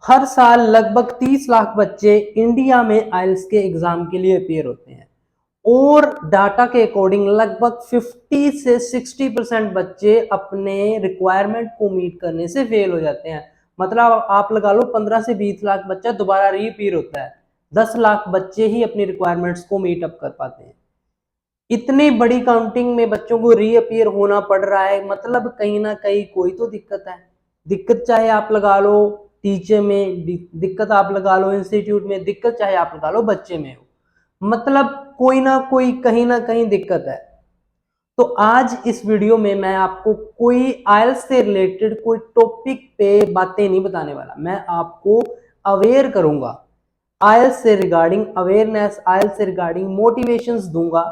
हर साल लगभग 30 लाख बच्चे इंडिया में आइल्स के एग्जाम के लिए अपेयर होते हैं और डाटा के अकॉर्डिंग लगभग 50 से 60% बच्चे अपने रिक्वायरमेंट को मीट करने से फेल हो जाते हैं। मतलब आप लगा लो 15 से 20 लाख बच्चा दोबारा रीअपीयर होता है, 10 लाख बच्चे ही अपनी रिक्वायरमेंट्स को मीट अप कर पाते हैं। इतनी बड़ी काउंटिंग में बच्चों को रीअपीयर होना पड़ रहा है, मतलब कहीं ना कहीं कोई तो दिक्कत है। दिक्कत चाहे आप लगा लो टीचर में, दिक्कत आप लगा लो इंस्टीट्यूट में, दिक्कत चाहे आप लगा लो बच्चे में हो, मतलब कोई ना कोई कहीं ना कहीं दिक्कत है। तो आज इस वीडियो में मैं आपको कोई आइल्स से रिलेटेड कोई टॉपिक पे बातें नहीं बताने वाला, मैं आपको अवेयर करूंगा आइल्स से रिगार्डिंग, अवेयरनेस आइल्स से रिगार्डिंग मोटिवेशंस दूंगा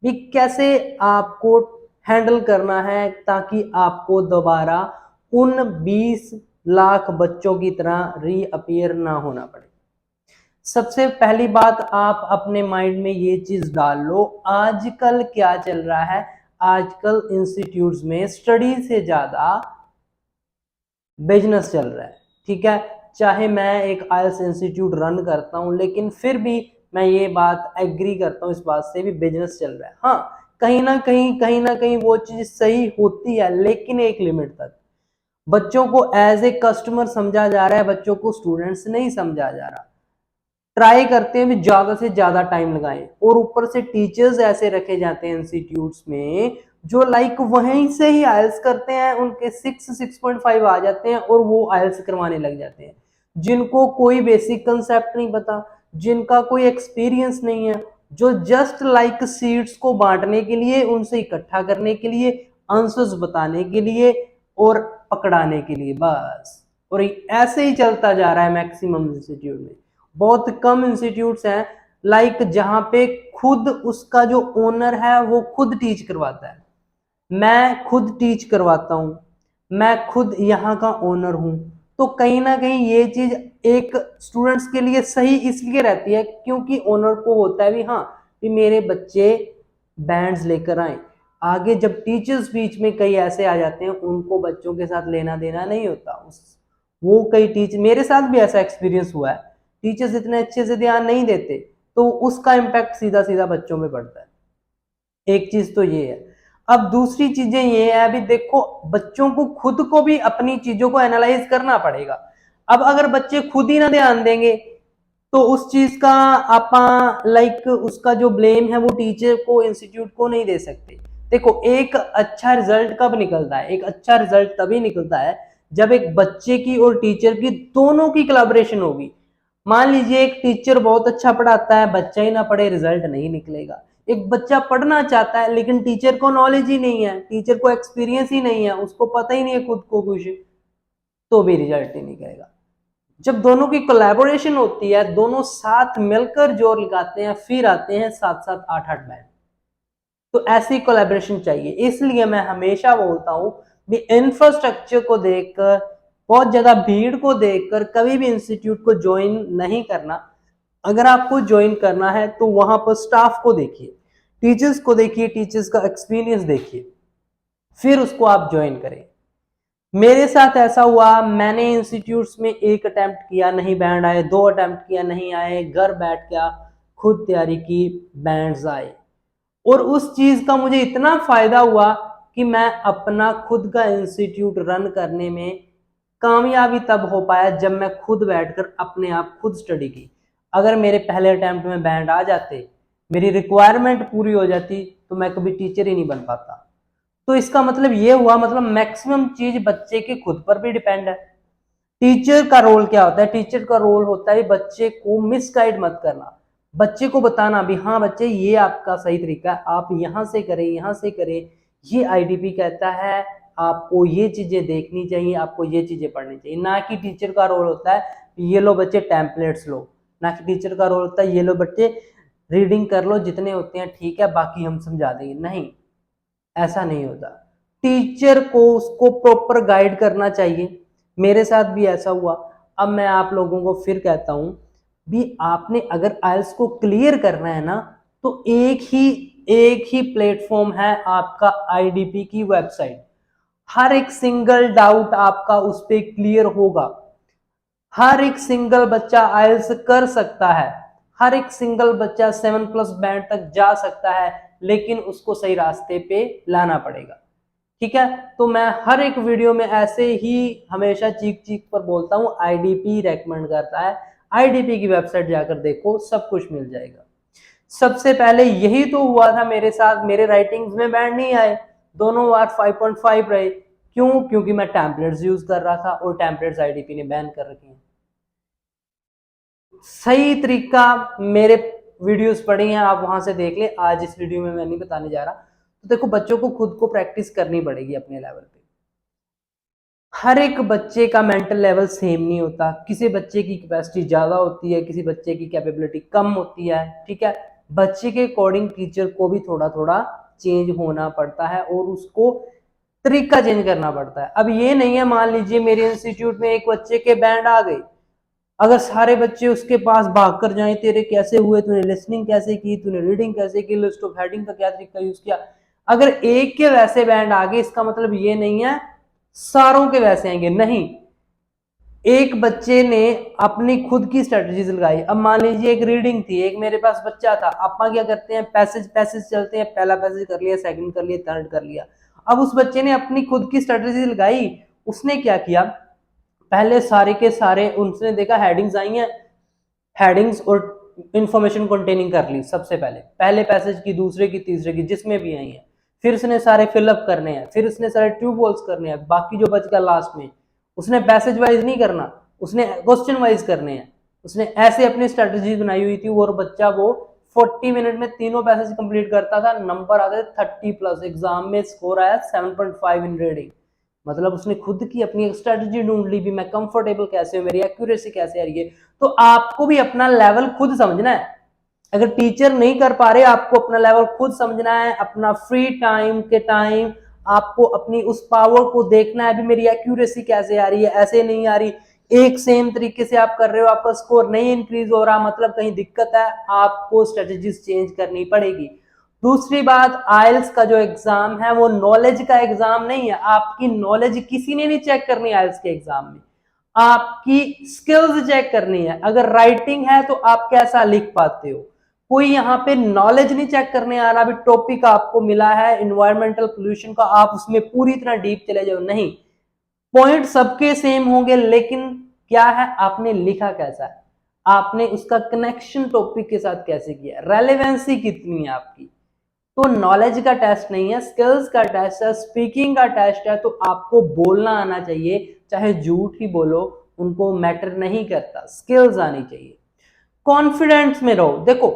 भी कैसे आपको हैंडल करना है ताकि आपको दोबारा उन 20 लाख बच्चों की तरह रीअपीयर ना होना पड़े। सबसे पहली बात आप अपने माइंड में ये चीज डाल लो, आजकल क्या चल रहा है, आजकल इंस्टीट्यूट्स में स्टडी से ज्यादा बिजनेस चल रहा है। ठीक है, चाहे मैं एक आइल्स इंस्टीट्यूट रन करता हूं लेकिन फिर भी मैं ये बात एग्री करता हूं इस बात से भी बिजनेस चल रहा है। हाँ, कहीं ना कहीं वो चीज सही होती है लेकिन एक लिमिट तक। बच्चों को एज ए कस्टमर समझा जा रहा है, बच्चों को स्टूडेंट्स नहीं समझा जा रहा। ट्राई करते हैं भी ज्यादा से ज्यादा टाइम लगाएं और ऊपर से टीचर्स ऐसे रखे जाते हैं इंस्टीट्यूट्स में जो लाइक वहीं से ही आइल्स करते हैं, उनके 6.5 आ जाते हैं और वो आइल्स करवाने लग जाते हैं, जिनको कोई बेसिक कंसेप्ट नहीं पता, जिनका कोई एक्सपीरियंस नहीं है, जो जस्ट लाइक सीट्स को बांटने के लिए, उनसे इकट्ठा करने के लिए, आंसर्स बताने के लिए और पकड़ाने के लिए बस। और ऐसे ही चलता जा रहा है मैक्सिमम इंस्टीट्यूट में। बहुत कम इंस्टीट्यूट्स हैं लाइक जहां पे खुद उसका जो ओनर है वो खुद टीच करवाता है। मैं खुद टीच करवाता हूं, मैं खुद यहाँ का ओनर हूं। तो कहीं ना कहीं ये चीज एक स्टूडेंट्स के लिए सही इसलिए रहती है क्योंकि ओनर को होता है भी हाँ कि मेरे बच्चे बैंड्स लेकर आए। आगे जब टीचर्स बीच में कई ऐसे आ जाते हैं उनको बच्चों के साथ लेना देना नहीं होता। उस वो कई टीचर, मेरे साथ भी ऐसा एक्सपीरियंस हुआ है, टीचर्स इतने अच्छे से ध्यान नहीं देते तो उसका इम्पैक्ट सीधा सीधा बच्चों में पड़ता है। एक चीज तो ये है। अब दूसरी चीजें ये है, अभी देखो बच्चों को खुद को भी अपनी चीजों को एनालाइज करना पड़ेगा। अब अगर बच्चे खुद ही ना ध्यान देंगे तो उस चीज का आप लाइक उसका जो ब्लेम है वो टीचर को, इंस्टीट्यूट को नहीं दे सकते। देखो एक अच्छा रिजल्ट कब निकलता है, एक अच्छा रिजल्ट तभी निकलता है जब एक बच्चे की और टीचर की दोनों की कोलैबोरेशन होगी। मान लीजिए एक टीचर बहुत अच्छा पढ़ाता है, बच्चा ही ना पढ़े, रिजल्ट नहीं निकलेगा। एक बच्चा पढ़ना चाहता है लेकिन टीचर को नॉलेज ही नहीं है, टीचर को एक्सपीरियंस ही नहीं है, उसको पता ही नहीं है खुद को कुछ, तो भी रिजल्ट ही निकलेगा। जब दोनों की कोलैबोरेशन होती है, दोनों साथ मिलकर जोर लगाते हैं, फिर आते हैं 7-7 8-8 बैंड। तो ऐसी कोलैबोरेशन चाहिए। इसलिए मैं हमेशा बोलता हूं भी इंफ्रास्ट्रक्चर को देखकर, बहुत ज्यादा भीड़ को देखकर कभी भी इंस्टीट्यूट को ज्वाइन नहीं करना। अगर आपको ज्वाइन करना है तो वहां पर स्टाफ को देखिए, टीचर्स को देखिए, टीचर्स का एक्सपीरियंस देखिए, फिर उसको आप ज्वाइन करें। मेरे साथ ऐसा हुआ, मैंने इंस्टीट्यूट्स में एक अटेम्प्ट किया, नहीं बैंड आए, 2 अटेम्प्ट किया, नहीं आए, घर बैठ गया, खुद तैयारी की, बैंड्स आए। और उस चीज का मुझे इतना फायदा हुआ कि मैं अपना खुद का इंस्टीट्यूट रन करने में कामयाबी तब हो पाया जब मैं खुद बैठकर अपने आप खुद स्टडी की। अगर मेरे पहले अटेम्प्ट में बैंड आ जाते, मेरी रिक्वायरमेंट पूरी हो जाती, तो मैं कभी टीचर ही नहीं बन पाता। तो इसका मतलब ये हुआ, मतलब मैक्सिमम चीज बच्चे के खुद पर भी डिपेंड है। टीचर का रोल क्या होता है, टीचर का रोल होता है बच्चे को मिसगाइड मत करना, बच्चे को बताना भी हाँ बच्चे ये आपका सही तरीका है, आप यहाँ से करें, यहाँ से करें, ये आईडीपी कहता है, आपको ये चीजें देखनी चाहिए, आपको ये चीजें पढ़नी चाहिए। ना कि टीचर का रोल होता है ये लो बच्चे टेम्पलेट्स लो, ना कि टीचर का रोल होता है ये लो बच्चे रीडिंग कर लो, जितने होते हैं ठीक है, बाकी हम समझा देंगे। नहीं, ऐसा नहीं होता। टीचर को उसको प्रॉपर गाइड करना चाहिए। मेरे साथ भी ऐसा हुआ। अब मैं आप लोगों को फिर कहता हूं भी आपने अगर आइल्स को क्लियर करना है ना तो एक ही प्लेटफॉर्म है आपका, आईडीपी की वेबसाइट। हर एक सिंगल डाउट आपका उस पर क्लियर होगा, हर एक सिंगल बच्चा आइल्स कर सकता है, हर एक सिंगल बच्चा 7+ बैंड तक जा सकता है, लेकिन उसको सही रास्ते पे लाना पड़ेगा। ठीक है, तो मैं हर एक वीडियो में ऐसे ही हमेशा चीख चीख पर बोलता हूँ, आईडीपी रेकमेंड करता है, आईडीपी की वेबसाइट जाकर देखो, सब कुछ मिल जाएगा। सबसे पहले यही तो हुआ था मेरे साथ, मेरे राइटिंग्स में बैंड नहीं आए, दोनों बार 5.5 रहे। क्यों? क्योंकि मैं टेम्पलेट्स यूज कर रहा था और टेम्पलेट्स आईडीपी ने बैन कर रखे हैं। सही तरीका मेरे वीडियोस पड़ी हैं, आप वहां से देख ले, आज इस वीडियो में मैं नहीं बताने जा रहा। तो देखो, बच्चों को खुद को प्रैक्टिस करनी पड़ेगी अपने लेवल पे। हर एक बच्चे का मेंटल लेवल सेम नहीं होता, किसी बच्चे की कैपेसिटी ज्यादा होती है, किसी बच्चे की कैपेबिलिटी कम होती है। ठीक है, बच्चे के अकॉर्डिंग टीचर को भी थोड़ा थोड़ा चेंज होना पड़ता है और उसको तरीका चेंज करना पड़ता है। अब ये नहीं है, मान लीजिए मेरे इंस्टीट्यूट में एक बच्चे के बैंड आ गए, अगर सारे बच्चे उसके पास भाग कर जाएं, तेरे कैसे हुए, तूने लिसनिंग कैसे की, तूने रीडिंग कैसे की, लिस्ट ऑफ हेडिंग का क्या तरीका यूज किया, अगर एक के वैसे बैंड आ गए, इसका मतलब ये नहीं है सारों के वैसे आएंगे, नहीं। एक बच्चे ने अपनी खुद की स्ट्रेटजीज लगाई। अब मान लीजिए एक रीडिंग थी, एक मेरे पास बच्चा था, अपा क्या करते हैं, पैसेज पैसेज चलते हैं, पहला पैसेज कर लिया, सेकंड कर लिया, थर्ड कर लिया। अब उस बच्चे ने अपनी खुद की स्ट्रेटजी लगाई, उसने क्या किया, पहले सारे के सारे उसने देखा हेडिंग्स आई हैं, हेडिंग्स और इंफॉर्मेशन कंटेनिंग कर ली सबसे पहले, पहले पैसेज की, दूसरे की, तीसरे की, जिसमें भी आई है। फिर उसने सारे फिलअप करने हैं, फिर उसने सारे ट्रू फॉल्स करने हैं, बाकी जो बच गया लास्ट में, उसने पैसेज वाइज नहीं करना, उसने क्वेश्चन वाइज करने हैं। उसने ऐसे अपनी स्ट्रेटजी बनाई हुई थी, और बच्चा वो 40 मिनट में तीनों पैसेज कंप्लीट करता था, नंबर आते थे 30+, एग्जाम में स्कोर आया 7.5 इन रीडिंग। मतलब उसने खुद की अपनी एक स्ट्रेटजी ढूंढ ली भी, मैं कंफर्टेबल कैसे हूं, मेरी एक्यूरेसी कैसे आ रही है। तो आपको भी अपना लेवल खुद समझना है, अगर टीचर नहीं कर पा रहे, आपको अपना लेवल खुद समझना है। अपना फ्री टाइम के टाइम आपको अपनी उस पावर को देखना है, भी मेरी एक्यूरेसी कैसे आ रही है, ऐसे नहीं आ रही, एक सेम तरीके से आप कर रहे हो, आपका स्कोर नहीं इंक्रीज हो रहा, मतलब कहीं दिक्कत है, आपको स्ट्रेटेजीज चेंज करनी पड़ेगी। दूसरी बात, आइल्स का जो एग्जाम है वो नॉलेज का एग्जाम नहीं है, आपकी नॉलेज किसी ने नहीं चेक करनी आइल्स के एग्जाम में, आपकी स्किल्स चेक करनी है। अगर राइटिंग है तो आप कैसा लिख पाते हो, कोई यहाँ पे नॉलेज नहीं चेक करने आ रहा। अभी टॉपिक आपको मिला है इन्वायरमेंटल पोल्यूशन का, आप उसमें पूरी तरह डीप चले जाओ, नहीं, पॉइंट सबके सेम होंगे, लेकिन क्या है, आपने लिखा कैसा है, आपने उसका कनेक्शन टॉपिक के साथ कैसे किया, रेलेवेंसी कितनी है आपकी। तो नॉलेज का टेस्ट नहीं है, स्किल्स का टेस्ट है, स्पीकिंग का टेस्ट है। तो आपको बोलना आना चाहिए, चाहे झूठ ही बोलो, उनको मैटर नहीं करता, स्किल्स आनी चाहिए। कॉन्फिडेंस में रहो। देखो,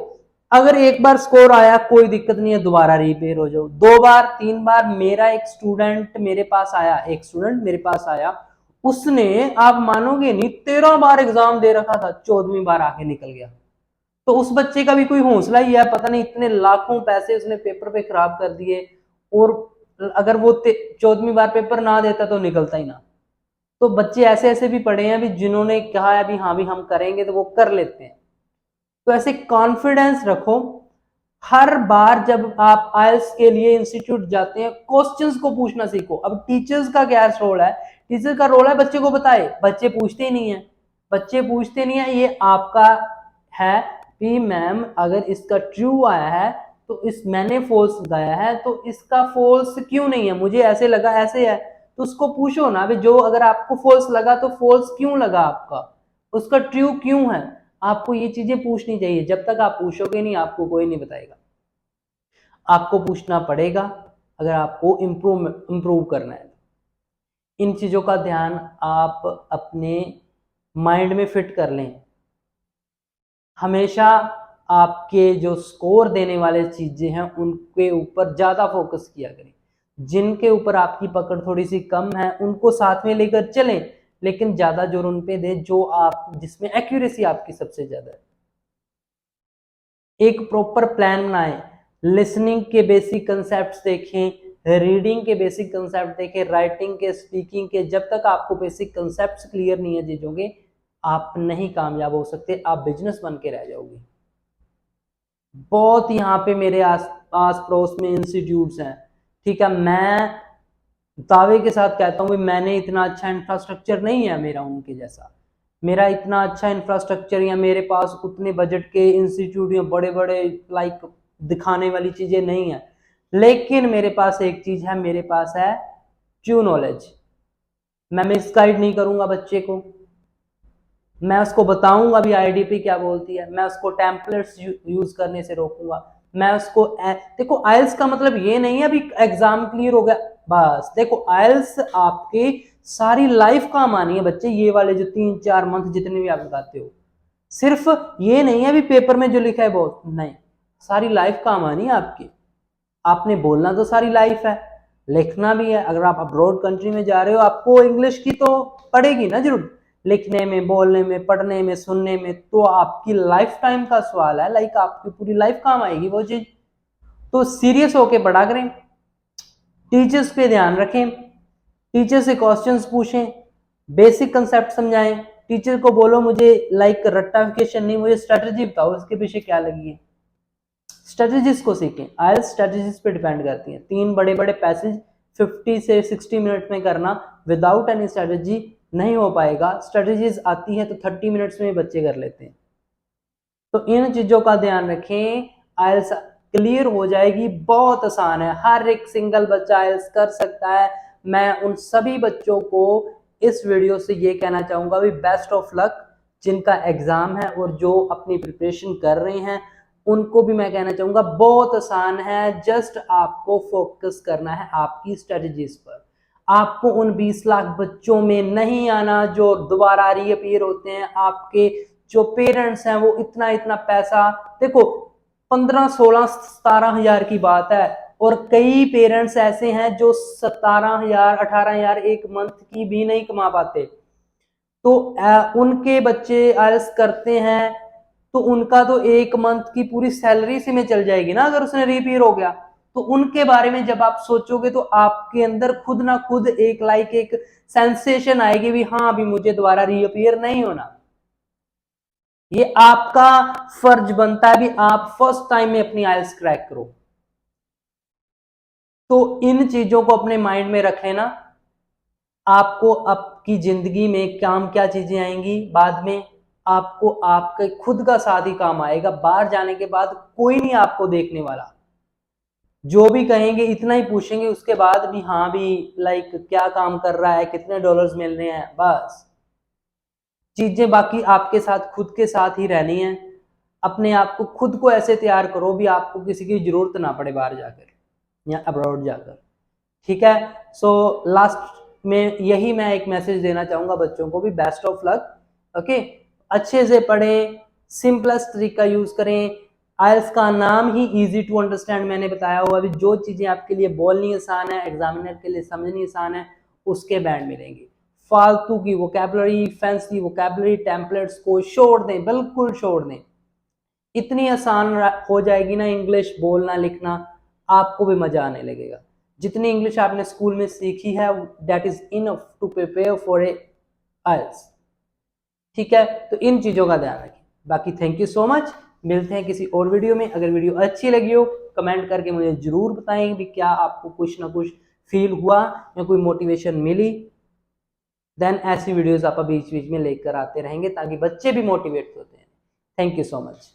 अगर एक बार स्कोर आया कोई दिक्कत नहीं है, दोबारा रिपेयर हो जाओ, 2 बार 3 बार। मेरा एक स्टूडेंट मेरे पास आया, एक स्टूडेंट मेरे पास आया, उसने, आप मानोगे नहीं, 13 बार एग्जाम दे रखा था, 14वीं बार आके निकल गया। तो उस बच्चे का भी कोई हौसला ही है, पता नहीं इतने लाखों पैसे उसने पेपर पे खराब कर दिए, और अगर वो 14वीं बार पेपर ना देता तो निकलता ही ना। तो बच्चे ऐसे ऐसे भी पढ़े हैं भी, जिन्होंने कहा है भी हाँ भी हम करेंगे, तो वो कर लेते हैं। तो ऐसे कॉन्फिडेंस रखो। हर बार जब आप आइल्स के लिए इंस्टीट्यूट जाते हैं, क्वेश्चंस को पूछना सीखो। अब टीचर्स का क्या रोल है, टीचर का रोल है बच्चे को बताए, बच्चे पूछते ही नहीं है, बच्चे पूछते नहीं है, ये आपका है कि मैम अगर इसका ट्रू आया है तो इस मैंने फॉल्स लगाया है, तो इसका फॉल्स क्यों नहीं है, मुझे ऐसे लगा ऐसे है। तो उसको पूछो ना भी, जो अगर आपको फॉल्स लगा तो फॉल्स क्यों लगा आपका, उसका ट्रू क्यों है। आपको ये चीजें पूछनी चाहिए, जब तक आप पूछोगे नहीं आपको कोई नहीं बताएगा, आपको पूछना पड़ेगा अगर आपको इम्प्रूव करना है। इन चीजों का ध्यान आप अपने माइंड में फिट कर लें। हमेशा आपके जो स्कोर देने वाले चीजें हैं उनके ऊपर ज्यादा फोकस किया करें, जिनके ऊपर आपकी पकड़ थोड़ी सी कम है उनको साथ में लेकर चलें, लेकिन ज्यादा जोर उन पे दें जो आप, जिसमें एक्यूरेसी आपकी सबसे ज्यादा है। एक प्रॉपर प्लान बनाएं, लिसनिंग के बेसिक कंसेप्ट्स देखें, रीडिंग के बेसिक कंसेप्ट देखें, राइटिंग के, स्पीकिंग के। जब तक आपको बेसिक कंसेप्ट्स क्लियर नहीं है चीजों के, आप नहीं कामयाब हो सकते, आप बिजनेस बन के रह जाओगे। बहुत यहाँ पे मेरे आस पड़ोस में इंस्टीट्यूट्स हैं, ठीक है, मैं दावे के साथ कहता हूँ मैंने इतना अच्छा इंफ्रास्ट्रक्चर नहीं है मेरा उनके जैसा, मेरा इतना अच्छा इंफ्रास्ट्रक्चर या मेरे पास उतने बजट के इंस्टीट्यूट या बड़े बड़े लाइक दिखाने वाली चीजें नहीं है, लेकिन मेरे पास एक चीज है, मेरे पास है ट्रू नॉलेज। मैं मिसगाइड नहीं करूंगा बच्चे को, मैं उसको बताऊंगा भी आईडीपी क्या बोलती है, मैं उसको टेम्पलेट्स यूज करने से रोकूंगा, मैं उसको देखो आइल्स का मतलब ये नहीं है अभी एग्जाम क्लियर हो गया बस। देखो आइल्स आपके सारी लाइफ काम आनी है बच्चे, ये वाले जो 3-4 मंथ जितने भी आप लगाते हो, सिर्फ ये नहीं है अभी पेपर में जो लिखा है वो नहीं, सारी लाइफ काम आनी है आपकी। आपने बोलना तो सारी लाइफ है, लिखना भी है। अगर आप अब्रॉड कंट्री में जा रहे हो आपको इंग्लिश की तो पड़ेगी ना जरूर, लिखने में, बोलने में, पढ़ने में, सुनने में, तो आपकी लाइफ टाइम का सवाल है, लाइक आपकी पूरी लाइफ काम आएगी वो चीज। तो सीरियस होके पढ़ा करें, टीचर्स पे ध्यान रखें, टीचर से क्वेश्चंस पूछें, बेसिक कंसेप्ट समझाएं। टीचर को बोलो मुझे लाइक रट्टाफिकेशन नहीं, मुझे स्ट्रेटजी बताओ इसके पीछे क्या लगी है। स्ट्रेटजीज को सीखें, आइल्स स्ट्रेटजीज पे डिपेंड करती हैं। 3 बड़े बड़े पैसेज 50 से 60 मिनट में करना विदाउट एनी स्ट्रेटजी नहीं हो पाएगा। स्ट्रेटजीज आती है तो 30 मिनट्स में बच्चे कर लेते हैं। तो इन चीजों का ध्यान रखें, आइल्स क्लियर हो जाएगी, बहुत आसान है, हर एक सिंगल बच्चा आइल्स कर सकता है। मैं उन सभी बच्चों को इस वीडियो से ये कहना चाहूंगा भी बेस्ट ऑफ लक, जिनका एग्जाम है और जो अपनी प्रिपरेशन कर रहे हैं उनको भी मैं कहना चाहूंगा बहुत आसान है। जस्ट आपको फोकस करना है आपकी स्ट्रेटजीज पर। आपको उन 20 लाख बच्चों में नहीं आना जो दोबारा रीअपीयर होते हैं। आपके जो पेरेंट्स हैं वो इतना इतना पैसा, देखो 15, 16, 17 हजार की बात है, और कई पेरेंट्स ऐसे हैं जो 17 हजार 18 हजार एक मंथ की भी नहीं कमा पाते। तो उनके बच्चे आइल्स करते हैं तो उनका तो एक मंथ की पूरी सैलरी इसी में चल जाएगी ना अगर उसने रीपीयर हो गया। तो उनके बारे में जब आप सोचोगे तो आपके अंदर खुद ना खुद एक सेंसेशन आएगी भी हाँ अभी मुझे दोबारा रीअपीयर नहीं होना। ये आपका फर्ज बनता है भी आप फर्स्ट टाइम में अपनी आइल्स क्रैक करो। तो इन चीजों को अपने माइंड में रखें ना, आपको आपकी जिंदगी में काम क्या चीजें आएंगी बाद में, आपको आपके खुद का साथ ही काम आएगा। बाहर जाने के बाद कोई नहीं आपको देखने वाला, जो भी कहेंगे इतना ही पूछेंगे, उसके बाद भी हाँ भी लाइक क्या काम कर रहा है, कितने डॉलर्स मिल रहे हैं, बस। चीजें बाकी आपके साथ खुद के साथ ही रहनी है। अपने आप को खुद को ऐसे तैयार करो भी आपको किसी की जरूरत ना पड़े बाहर जाकर या अब्रॉड जाकर, ठीक है। सो लास्ट में यही मैं एक मैसेज देना चाहूंगा बच्चों को भी, बेस्ट ऑफ लक, ओके। अच्छे से पढ़ें, सिंपलेस्ट तरीका यूज करें। आइल्स का नाम ही इजी टू अंडरस्टैंड मैंने बताया हुआ, अभी जो चीजें आपके लिए बोलनी आसान है, एग्जामिनर के लिए समझनी आसान है, उसके बैंड मिलेंगे। फालतू की वोकैबुलरी, फैंसी वोकैबुलरी, टेम्पलेट्स को छोड़ दें, बिल्कुल छोड़ दें। इतनी आसान हो जाएगी ना इंग्लिश बोलना लिखना, आपको भी मजा आने लगेगा। जितनी इंग्लिश आपने स्कूल में सीखी है that is enough to prepare for IELTS, ठीक है। तो इन चीजों का ध्यान रखें। बाकी थैंक यू सो मच, मिलते हैं किसी और वीडियो में। अगर वीडियो अच्छी लगी हो कमेंट करके मुझे जरूर बताएं कि क्या आपको कुछ ना कुछ फील हुआ या कोई मोटिवेशन मिली। देन ऐसी वीडियोस आप बीच बीच में लेकर आते रहेंगे ताकि बच्चे भी मोटिवेट होते हैं। Thank you so much.